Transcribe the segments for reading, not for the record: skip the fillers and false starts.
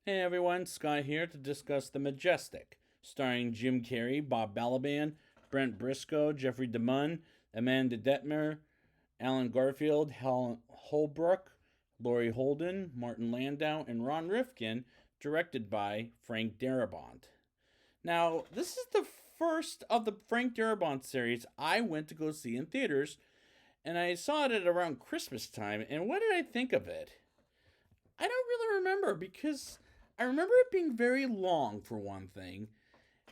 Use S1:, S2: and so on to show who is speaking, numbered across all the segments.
S1: Hey everyone, Scott here to discuss The Majestic, starring Jim Carrey, Bob Balaban, Brent Briscoe, Jeffrey DeMunn, Amanda Detmer, Alan Garfield, Helen Holbrook, Laurie Holden, Martin Landau, and Ron Rifkin, directed by Frank Darabont. Now, this is the first of the Frank Darabont series I went to go see in theaters, and I saw it at around Christmas time, and what did I think of it? I don't really remember because I remember it being very long for one thing.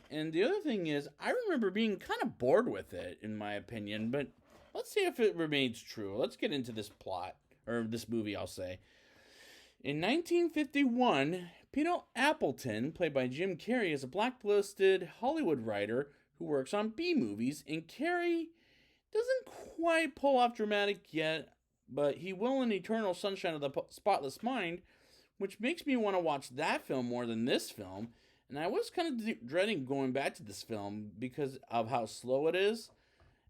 S1: And the other thing is, I remember being kind of bored with it, in my opinion. But let's see if it remains true. Let's get into this plot, or this movie, I'll say. In 1951, Peter Appleton, played by Jim Carrey, is a blacklisted Hollywood writer who works on B movies, and Carrey doesn't quite pull off dramatic yet, but he will in Eternal Sunshine of the Spotless Mind, which makes me want to watch that film more than this film. And I was kind of dreading going back to this film because of how slow it is,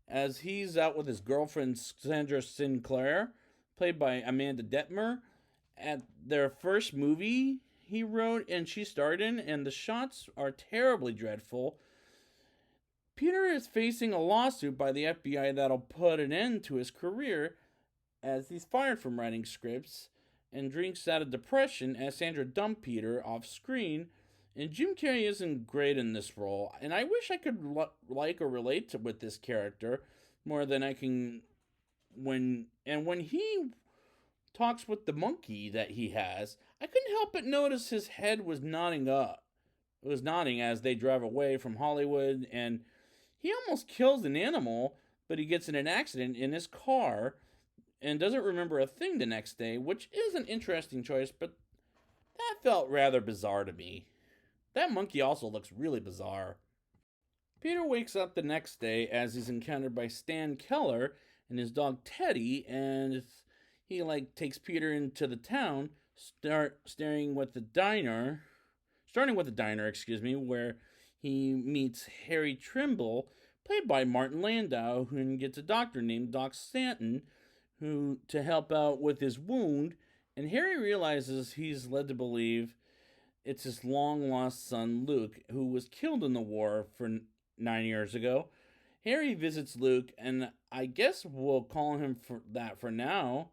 S1: as he's out with his girlfriend Sandra Sinclair, played by Amanda Detmer, at their first movie he wrote and she starred in, and the shots are terribly dreadful. Peter is facing a lawsuit by the FBI that'll put an end to his career, as he's fired from writing scripts and drinks out of depression as Sandra dumped Peter off screen. And Jim Carrey isn't great in this role, and I wish I could like or relate with this character more than I can when he talks with the monkey that he has, I couldn't help but notice his head was nodding up. It was nodding as they drive away from Hollywood, and he almost kills an animal, but he gets in an accident in his car and doesn't remember a thing the next day, which is an interesting choice, but that felt rather bizarre to me. That monkey also looks really bizarre. Peter wakes up the next day as he's encountered by Stan Keller and his dog Teddy, and he takes Peter into the town, starting with the diner, where he meets Harry Trimble, played by Martin Landau, who gets a doctor named Doc Stanton, who to help out with his wound, and Harry realizes he's led to believe it's his long-lost son, Luke, who was killed in the war 9 years ago. Harry visits Luke, and I guess we'll call him for that for now,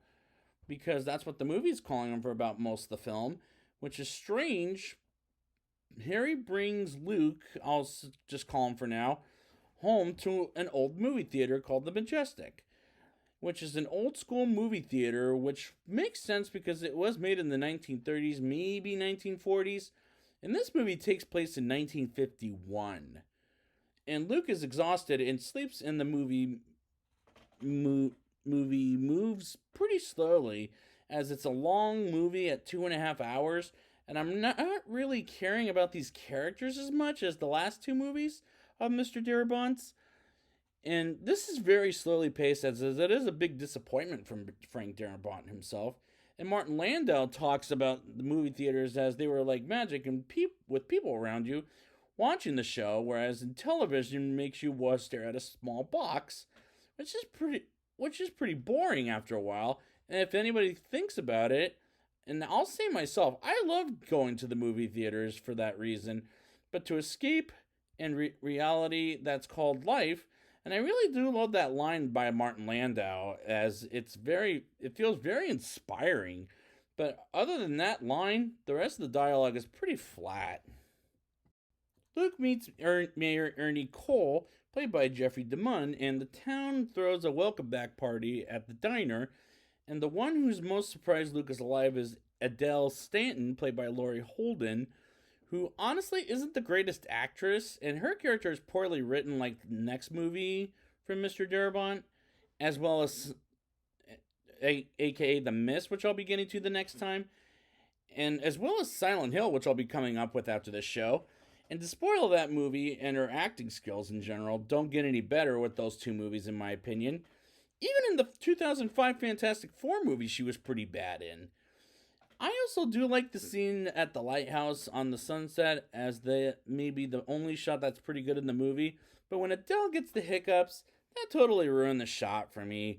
S1: because that's what the movie's calling him for about most of the film, which is strange. Harry brings Luke, I'll just call him for now, home to an old movie theater called the Majestic, which is an old school movie theater, which makes sense because it was made in the 1930s, maybe 1940s, and this movie takes place in 1951. And Luke is exhausted and sleeps in the movie moves pretty slowly, as it's a long movie at 2.5 hours, and I'm not really caring about these characters as much as the last two movies of Mr. Darabont's. And this is very slowly paced, as it is a big disappointment from Frank Darabont himself. And Martin Landau talks about the movie theaters as they were like magic and with people around you watching the show, whereas in television makes you stare at a small box, which is pretty boring after a while. And if anybody thinks about it, and I'll say myself, I love going to the movie theaters for that reason, but to escape and reality that's called life. And I really do love that line by Martin Landau, as it feels very inspiring. But other than that line, the rest of the dialogue is pretty flat. Luke meets Mayor Ernie Cole, played by Jeffrey DeMunn, and the town throws a welcome back party at the diner. And the one who's most surprised Luke is alive is Adele Stanton, played by Laurie Holden, who honestly isn't the greatest actress, and her character is poorly written, like the next movie from Mr. Darabont, as well as aka The Mist, which I'll be getting to the next time, and as well as Silent Hill, which I'll be coming up with after this show. And to spoil that movie and her acting skills in general don't get any better with those two movies, in my opinion. Even in the 2005 Fantastic Four movie, she was pretty bad in. I also do like the scene at the lighthouse on the sunset, as maybe the only shot that's pretty good in the movie. But when Adele gets the hiccups, that totally ruined the shot for me.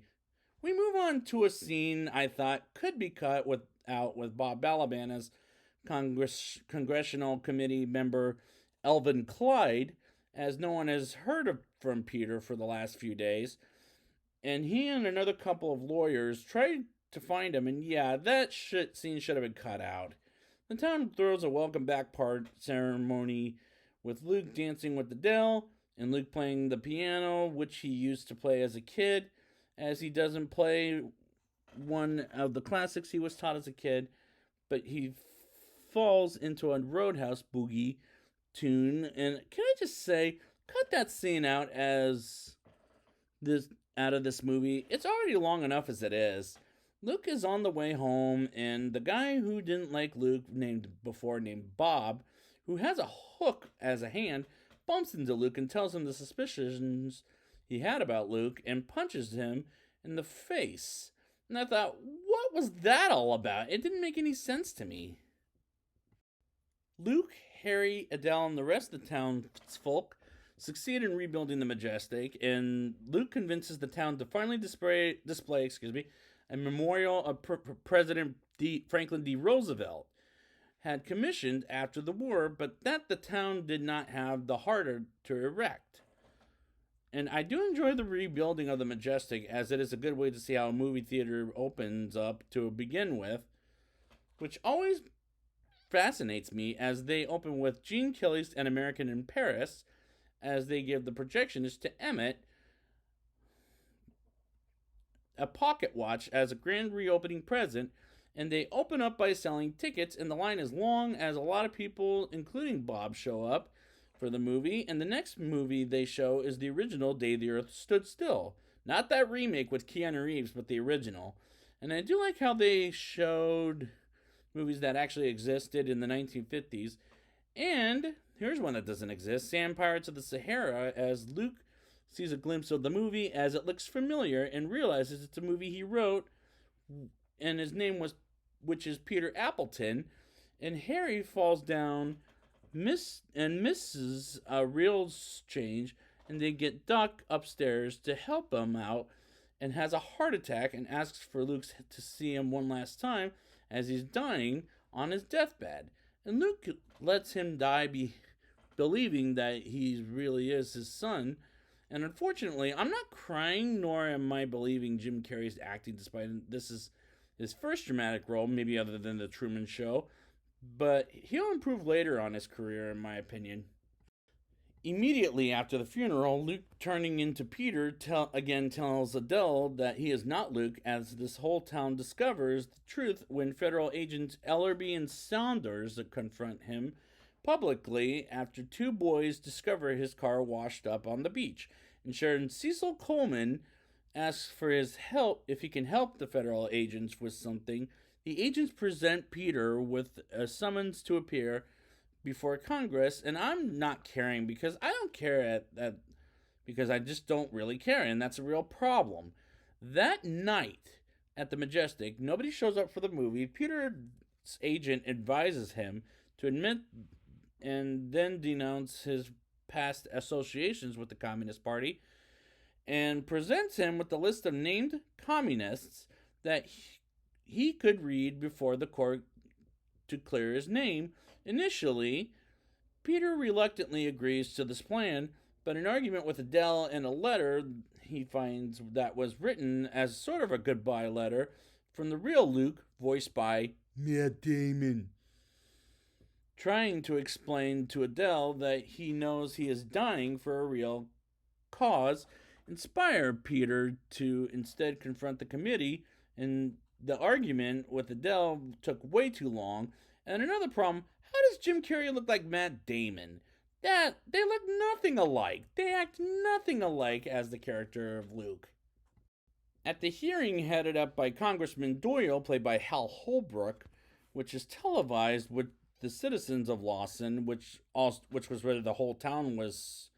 S1: We move on to a scene I thought could be cut with Bob Balaban as Congressional Committee member Elvin Clyde, as no one has heard from Peter for the last few days. And he and another couple of lawyers tried to find him, and yeah, that scene should have been cut out. The town throws a welcome back part ceremony with Luke dancing with Adele and Luke playing the piano, which he used to play as a kid, as he doesn't play one of the classics he was taught as a kid, but he falls into a Roadhouse boogie tune. And can I just say, cut that scene out as this out of this movie. It's already long enough as it is. Luke is on the way home, and the guy who didn't like Luke, named Bob, who has a hook as a hand, bumps into Luke and tells him the suspicions he had about Luke and punches him in the face. And I thought, what was that all about? It didn't make any sense to me. Luke, Harry, Adele, and the rest of the townsfolk succeed in rebuilding the Majestic, and Luke convinces the town to finally display a memorial of President Franklin D. Roosevelt had commissioned after the war, but that the town did not have the heart to erect. And I do enjoy the rebuilding of the Majestic, as it is a good way to see how a movie theater opens up to begin with, which always fascinates me, as they open with Gene Kelly's An American in Paris, as they give the projectionist to Emmett a pocket watch as a grand reopening present, and they open up by selling tickets, and the line is long, as a lot of people, including Bob, show up for the movie. And the next movie they show is the original Day the Earth Stood Still. Not that remake with Keanu Reeves, but the original. And I do like how they showed movies that actually existed in the 1950s. And here's one that doesn't exist, Sand Pirates of the Sahara, as Luke sees a glimpse of the movie as it looks familiar and realizes it's a movie he wrote, and his name was, which is Peter Appleton. And Harry falls down, misses a real change, and they get Duck upstairs to help him out, and has a heart attack and asks for Luke to see him one last time as he's dying on his deathbed. And Luke lets him die, believing that he really is his son. And unfortunately, I'm not crying, nor am I believing Jim Carrey's acting, despite this is his first dramatic role, maybe other than The Truman Show. But he'll improve later on his career, in my opinion. Immediately after the funeral, Luke, turning into Peter, tells Adele that he is not Luke, as this whole town discovers the truth when federal agents Ellerby and Saunders confront him publicly after two boys discover his car washed up on the beach. And Sharon Cecil Coleman asks for his help, if he can help the federal agents with something. The agents present Peter with a summons to appear before Congress, and I'm not caring because I don't care because I just don't really care, and that's a real problem. That night at the Majestic, nobody shows up for the movie. Peter's agent advises him to admit and then denounce his past associations with the Communist Party, and presents him with the list of named communists that he could read before the court to clear his name. Initially, Peter reluctantly agrees to this plan, but an argument with Adele and a letter he finds that was written as sort of a goodbye letter from the real Luke, voiced by Matt Damon, trying to explain to Adele that he knows he is dying for a real cause, inspire Peter to instead confront the committee. And the argument with Adele took way too long. And another problem, how does Jim Carrey look like Matt Damon? They look nothing alike. They act nothing alike as the character of Luke. At the hearing headed up by Congressman Doyle, played by Hal Holbrook, which is televised with the citizens of Lawson, which was where the whole town was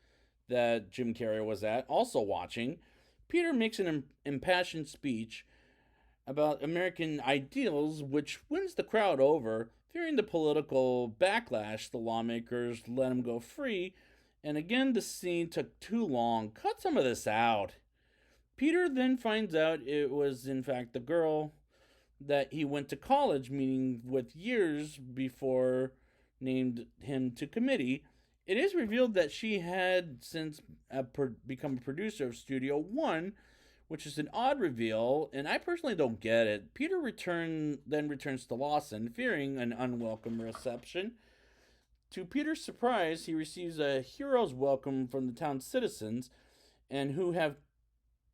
S1: that Jim Carrey was at, also watching, Peter makes an impassioned speech about American ideals, which wins the crowd over. Fearing the political backlash, the lawmakers let him go free, and again the scene took too long. Cut some of this out. Peter then finds out it was in fact the girl that he went to college, meaning with years before named him to committee. It is revealed that she had since become a producer of Studio One, which is an odd reveal, and I personally don't get it. Peter then returns to Lawson, fearing an unwelcome reception. To Peter's surprise, he receives a hero's welcome from the town's citizens, and who have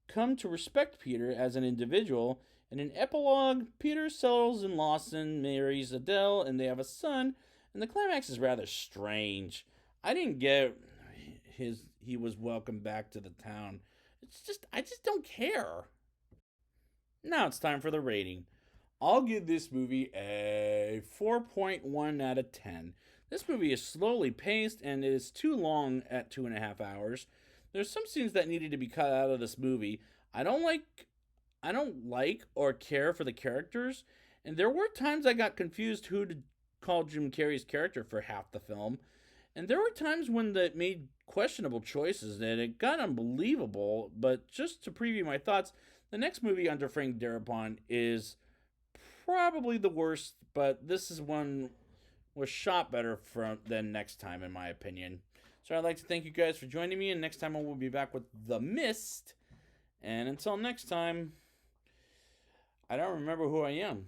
S1: come to respect Peter as an individual. In an epilogue, Peter settles in Lawson, marries Adele, and they have a son, and the climax is rather strange. I didn't get he was welcomed back to the town. I just don't care. Now it's time for the rating. I'll give this movie a 4.1 out of 10. This movie is slowly paced and it is too long at 2.5 hours. There's some scenes that needed to be cut out of this movie. I don't like or care for the characters, and there were times I got confused who to call Jim Carrey's character for half the film. And there were times when they made questionable choices and it got unbelievable. But just to preview my thoughts, the next movie under Frank Darabont is probably the worst, but this is one was shot better than Next Time, in my opinion. So I'd like to thank you guys for joining me, and next time I will be back with The Mist. And until next time, I don't remember who I am.